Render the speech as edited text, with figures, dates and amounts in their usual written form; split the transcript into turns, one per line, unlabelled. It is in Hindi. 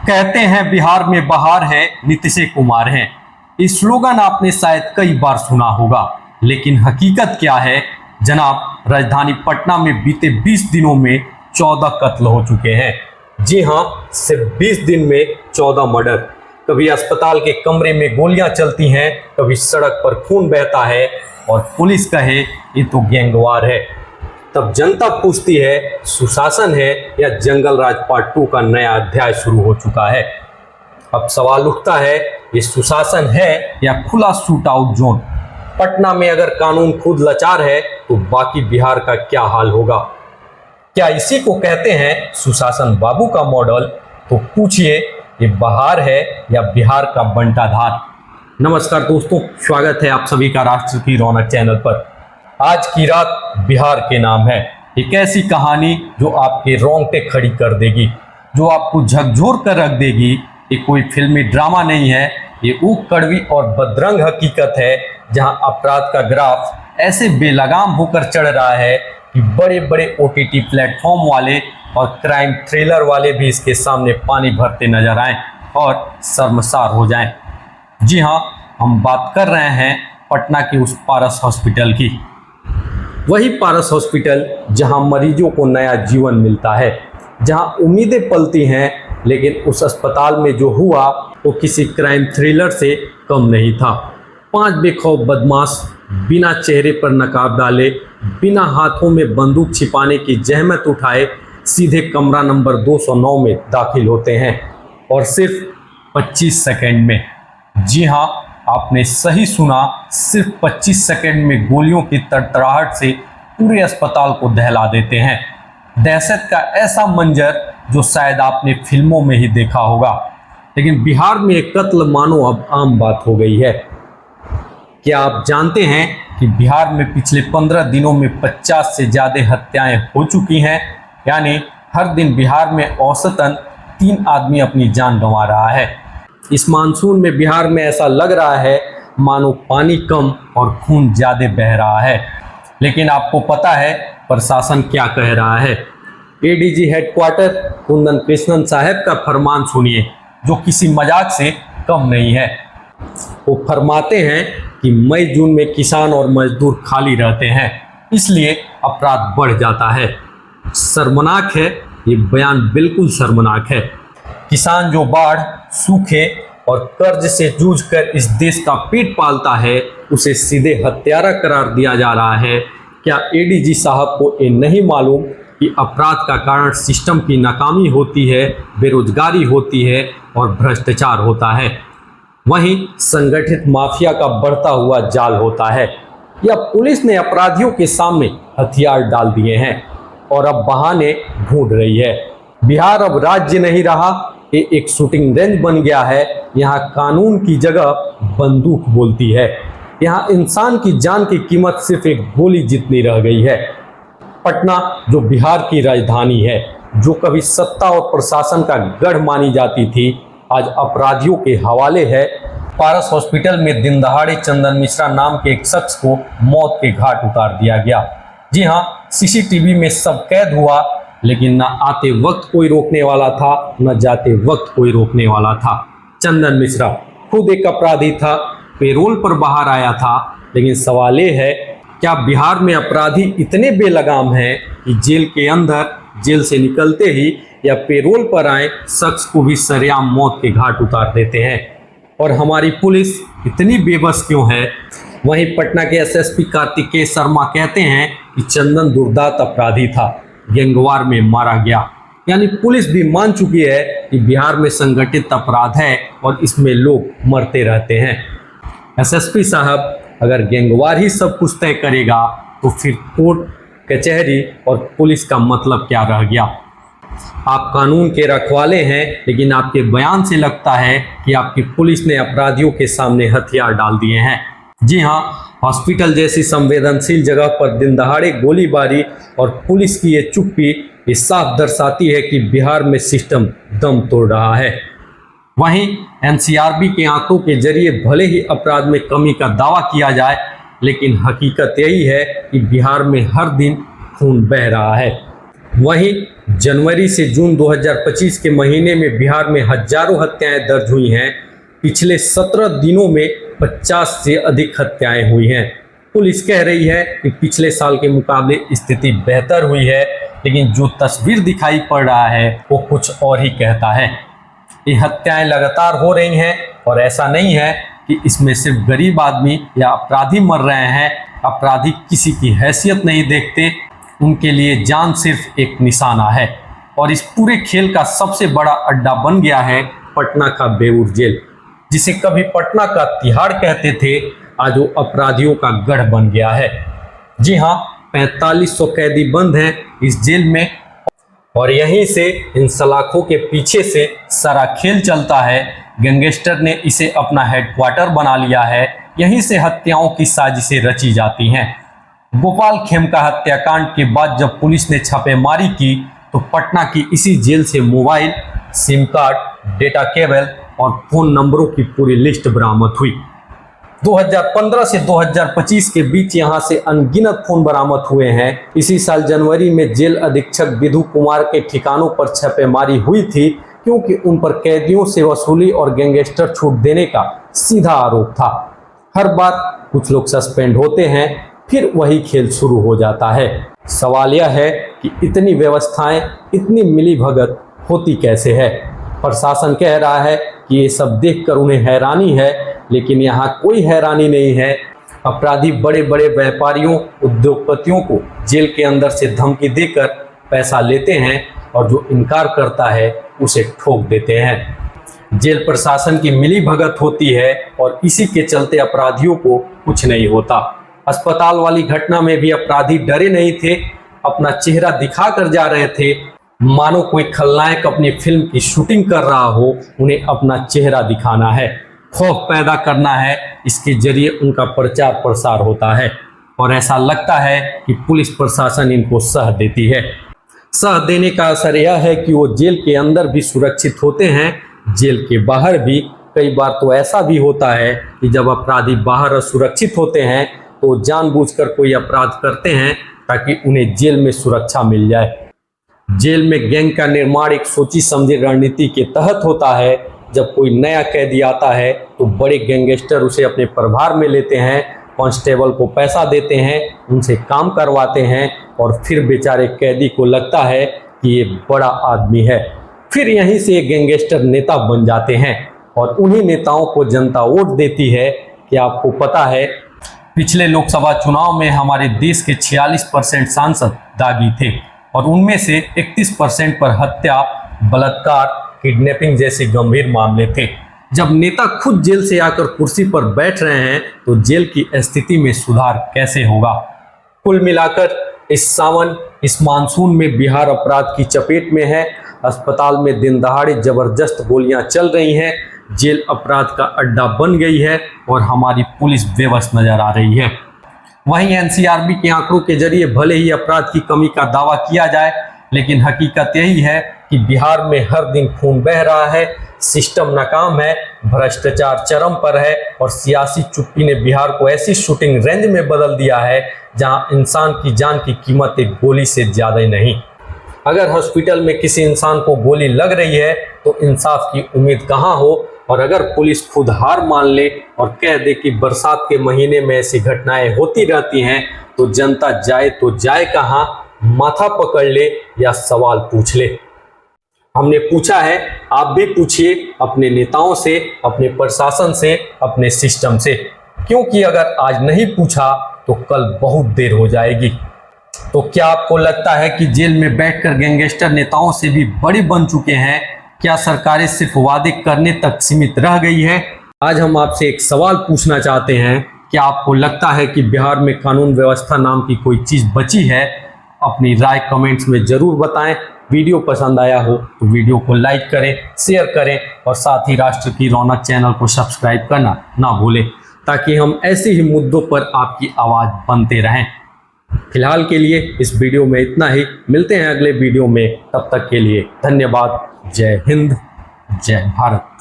कहते हैं बिहार में बहार है, नीतीश कुमार हैं। इस स्लोगन आपने शायद कई बार सुना होगा, लेकिन हकीकत क्या है जनाब? राजधानी पटना में बीते 20 दिनों में 14 कत्ल हो चुके हैं। जी हां, सिर्फ 20 दिन में 14 मर्डर। कभी अस्पताल के कमरे में गोलियां चलती हैं, कभी सड़क पर खून बहता है और पुलिस कहे ये तो गैंगवार है। तब जनता पूछती है सुशासन है या जंगल राज पार्ट 2 का नया अध्याय शुरू हो चुका है। अब सवाल उठता है ये सुशासन है या खुला शूट आउट जोन? पटना में अगर कानून खुद लाचार है तो बाकी बिहार का क्या हाल होगा? क्या इसी को कहते हैं सुशासन बाबू का मॉडल? तो पूछिए ये बहार है या बिहार का बंटाधार? नमस्कार दोस्तों, स्वागत है आप सभी का राष्ट्र की रौनक चैनल पर। आज की रात बिहार के नाम है। एक ऐसी कहानी जो आपके रोंगटे खड़ी कर देगी, जो आपको झकझोर कर रख देगी। ये कोई फिल्मी ड्रामा नहीं है, ये ऊक कड़वी और बदरंग हकीकत है, जहां अपराध का ग्राफ ऐसे बेलगाम होकर चढ़ रहा है कि बड़े बड़े OTT प्लेटफॉर्म वाले और क्राइम थ्रिलर वाले भी इसके सामने पानी भरते नजर आएं और शर्मसार हो जाएं। जी हाँ, हम बात कर रहे हैं पटना की उस पारस हॉस्पिटल की। वही पारस हॉस्पिटल जहां मरीजों को नया जीवन मिलता है, जहां उम्मीदें पलती हैं, लेकिन उस अस्पताल में जो हुआ वो किसी क्राइम थ्रिलर से कम नहीं था। 5 बेखौफ बदमाश बिना चेहरे पर नकाब डाले, बिना हाथों में बंदूक छिपाने की जहमत उठाए सीधे कमरा नंबर 209 में दाखिल होते हैं और सिर्फ 25 सेकंड में। जी हाँ, आपने सही सुना, सिर्फ 25 सेकंड में गोलियों की तड़तड़ाहट से पूरे अस्पताल को दहला देते हैं। दहशत का ऐसा मंजर जो शायद आपने फिल्मों में ही देखा होगा, लेकिन बिहार में एक कत्ल मानो अब आम बात हो गई है। क्या आप जानते हैं कि बिहार में पिछले 15 दिनों में 50 से ज़्यादा हत्याएं हो चुकी हैं? यानी हर दिन बिहार में औसतन 3 आदमी अपनी जान गंवा रहा है। इस मानसून में बिहार में ऐसा लग रहा है मानो पानी कम और खून ज़्यादा बह रहा है। लेकिन आपको पता है प्रशासन क्या कह रहा है? ADG हेडक्वार्टर कुंदन कृष्णन साहब का फरमान सुनिए, जो किसी मजाक से कम नहीं है। वो फरमाते हैं कि मई जून में किसान और मजदूर खाली रहते हैं, इसलिए अपराध बढ़ जाता है। शर्मनाक है, ये बयान बिल्कुल शर्मनाक है। किसान जो बाढ़, सूखे और कर्ज से जूझकर इस देश का पेट पालता है, उसे सीधे हत्यारा करार दिया जा रहा है। क्या ADG साहब को ये नहीं मालूम कि अपराध का कारण सिस्टम की नाकामी होती है, बेरोजगारी होती है और भ्रष्टाचार होता है? वहीं संगठित माफिया का बढ़ता हुआ जाल होता है। या पुलिस ने अपराधियों के सामने हथियार डाल दिए हैं और अब बहाने ढूंढ रही है। बिहार अब राज्य नहीं रहा, ये एक शूटिंग रेंज बन गया है। यहाँ कानून की जगह बंदूक बोलती है। यहाँ इंसान की जान की कीमत सिर्फ एक गोली जितनी रह गई है। पटना जो बिहार की राजधानी है, जो कभी सत्ता और प्रशासन का गढ़ मानी जाती थी, आज अपराधियों के हवाले है। पारस हॉस्पिटल में दिन दहाड़े चंदन मिश्रा नाम के एक शख्स को मौत के घाट उतार दिया गया। जी हाँ, CCTV में सब कैद हुआ, लेकिन न आते वक्त कोई रोकने वाला था, न जाते वक्त कोई रोकने वाला था। चंदन मिश्रा खुद एक अपराधी था, पेरोल पर बाहर आया था। लेकिन सवाल ये है, क्या बिहार में अपराधी इतने बेलगाम हैं कि जेल के अंदर, जेल से निकलते ही या पेरोल पर आए शख्स को भी सरेआम मौत के घाट उतार देते हैं? और हमारी पुलिस इतनी बेबस क्यों है? वहीं पटना के SSP कार्तिकेय शर्मा कहते हैं कि चंदन दुर्दांत अपराधी था, गैंगवार में मारा गया। यानी पुलिस भी मान चुकी है कि बिहार में संगठित अपराध है और इसमें लोग मरते रहते हैं। SSP साहब, अगर गैंगवार ही सब कुछ तय करेगा तो फिर कोर्ट कचहरी और पुलिस का मतलब क्या रह गया? आप कानून के रखवाले हैं, लेकिन आपके बयान से लगता है कि आपकी पुलिस ने अपराधियों के सामने हथियार डाल दिए हैं। जी हाँ, हॉस्पिटल जैसी संवेदनशील जगह पर दिन दहाड़े गोलीबारी और पुलिस की ये चुप्पी, ये साफ दर्शाती है कि बिहार में सिस्टम दम तोड़ रहा है। वहीं NCRB के आंकड़ों के जरिए भले ही अपराध में कमी का दावा किया जाए, लेकिन हकीकत यही है कि बिहार में हर दिन खून बह रहा है। वहीं जनवरी से जून 2025 के महीने में बिहार में हजारों हत्याएं दर्ज हुई हैं। पिछले 17 दिनों में 50 से अधिक हत्याएं हुई हैं। पुलिस कह रही है कि पिछले साल के मुकाबले स्थिति बेहतर हुई है, लेकिन जो तस्वीर दिखाई पड़ रहा है वो कुछ और ही कहता है। ये हत्याएं लगातार हो रही हैं और ऐसा नहीं है कि इसमें सिर्फ गरीब आदमी या अपराधी मर रहे हैं। अपराधी किसी की हैसियत नहीं देखते, उनके लिए जान सिर्फ एक निशाना है। और इस पूरे खेल का सबसे बड़ा अड्डा बन गया है पटना का बेऊर जेल, जिसे कभी पटना का तिहाड़ कहते थे, आज वो अपराधियों का गढ़ बन गया है। जी हाँ, 4500 कैदी बंद हैं इस जेल में और यहीं से इन सलाखों के पीछे से सारा खेल चलता है। गैंगस्टर ने इसे अपना हेडक्वार्टर बना लिया है, यहीं से हत्याओं की साजिशें रची जाती हैं। गोपाल खेमका हत्याकांड के बाद जब पुलिस ने छापेमारी की तो पटना की इसी जेल से mobile, SIM card, data cable और फोन नंबरों की पूरी लिस्ट बरामद हुई। 2015 से 2025 के बीच यहां से अनगिनत फोन बरामद हुए हैं। इसी साल जनवरी में जेल अधीक्षक विधु कुमार के ठिकानों पर छापेमारी हुई थी, क्योंकि उन पर कैदियों से वसूली और गैंगस्टर छूट देने का सीधा आरोप था। हर बार कुछ लोग सस्पेंड होते हैं, फिर वही खेल शुरू हो जाता है। सवाल यह है कि इतनी व्यवस्थाएं, इतनी मिलीभगत होती कैसे है। प्रशासन कह रहा है कि ये सब देखकर उन्हें हैरानी है, लेकिन यहाँ कोई हैरानी नहीं है। अपराधी बड़े बड़े व्यापारियों, उद्योगपतियों को जेल के अंदर से धमकी देकर पैसा लेते हैं और जो इनकार करता है उसे ठोक देते हैं। जेल प्रशासन की मिलीभगत होती है और इसी के चलते अपराधियों को कुछ नहीं होता। अस्पताल वाली घटना में भी अपराधी डरे नहीं थे, अपना चेहरा दिखा कर जा रहे थे, मानो कोई खलनायक अपनी फिल्म की शूटिंग कर रहा हो। उन्हें अपना चेहरा दिखाना है, खौफ पैदा करना है, इसके जरिए उनका प्रचार प्रसार होता है और ऐसा लगता है कि पुलिस प्रशासन इनको सह देती है। सह देने का असर यह है कि वो जेल के अंदर भी सुरक्षित होते हैं, जेल के बाहर भी। कई बार तो ऐसा भी होता है कि जब अपराधी बाहर असुरक्षित होते हैं तो जानबूझकर कोई अपराध करते हैं ताकि उन्हें जेल में सुरक्षा मिल जाए। जेल में गैंग का निर्माण एक सोची समझी रणनीति के तहत होता है। जब कोई नया कैदी आता है तो बड़े गैंगस्टर उसे अपने प्रभार में लेते हैं, कांस्टेबल को पैसा देते हैं, उनसे काम करवाते हैं और फिर बेचारे कैदी को लगता है कि ये बड़ा आदमी है। फिर यहीं से गैंगस्टर नेता बन जाते हैं और उन्हीं नेताओं को जनता वोट देती है। कि आपको पता है, पिछले लोकसभा चुनाव में हमारे देश के 46% सांसद दागी थे और उनमें से 31% पर हत्या, बलात्कार, किडनैपिंग जैसे गंभीर मामले थे। जब नेता खुद जेल से आकर कुर्सी पर बैठ रहे हैं तो जेल की स्थिति में सुधार कैसे होगा। कुल मिलाकर इस सावन, इस मानसून में बिहार अपराध की चपेट में है। अस्पताल में दिन दहाड़े जबरदस्त गोलियां चल रही हैं, जेल अपराध का अड्डा बन गई है और हमारी पुलिस बेबस नजर आ रही है। वहीं एनसीआरबी के आंकड़ों के जरिए भले ही अपराध की कमी का दावा किया जाए, लेकिन हकीकत यही है कि बिहार में हर दिन खून बह रहा है, सिस्टम नाकाम है, भ्रष्टाचार चरम पर है और सियासी चुप्पी ने बिहार को ऐसी शूटिंग रेंज में बदल दिया है जहां इंसान की जान की कीमत एक गोली से ज्यादा ही नहीं। अगर हॉस्पिटल में किसी इंसान को गोली लग रही है तो इंसाफ की उम्मीद कहाँ हो। और अगर पुलिस खुद हार मान ले और कह दे कि बरसात के महीने में ऐसी घटनाएं होती रहती हैं, तो जनता जाए तो जाए कहाँ, माथा पकड़ ले या सवाल पूछ ले। हमने पूछा है, आप भी पूछिए अपने नेताओं से, अपने प्रशासन से, अपने सिस्टम से, क्योंकि अगर आज नहीं पूछा तो कल बहुत देर हो जाएगी। तो क्या आपको लगता है कि जेल में बैठकर गैंगस्टर नेताओं से भी बड़े बन चुके हैं? क्या सरकारें सिर्फ वादे करने तक सीमित रह गई है? आज हम आपसे एक सवाल पूछना चाहते हैं, क्या आपको लगता है कि बिहार में कानून व्यवस्था नाम की कोई चीज़ बची है? अपनी राय कमेंट्स में ज़रूर बताएं। वीडियो पसंद आया हो तो वीडियो को लाइक करें, शेयर करें और साथ ही राष्ट्र की रौनक चैनल को सब्सक्राइब करना ना भूलें, ताकि हम ऐसे ही मुद्दों पर आपकी आवाज़ बनते रहें। फिलहाल के लिए इस वीडियो में इतना ही। मिलते हैं अगले वीडियो में, तब तक के लिए धन्यवाद। जय हिंद, जय भारत।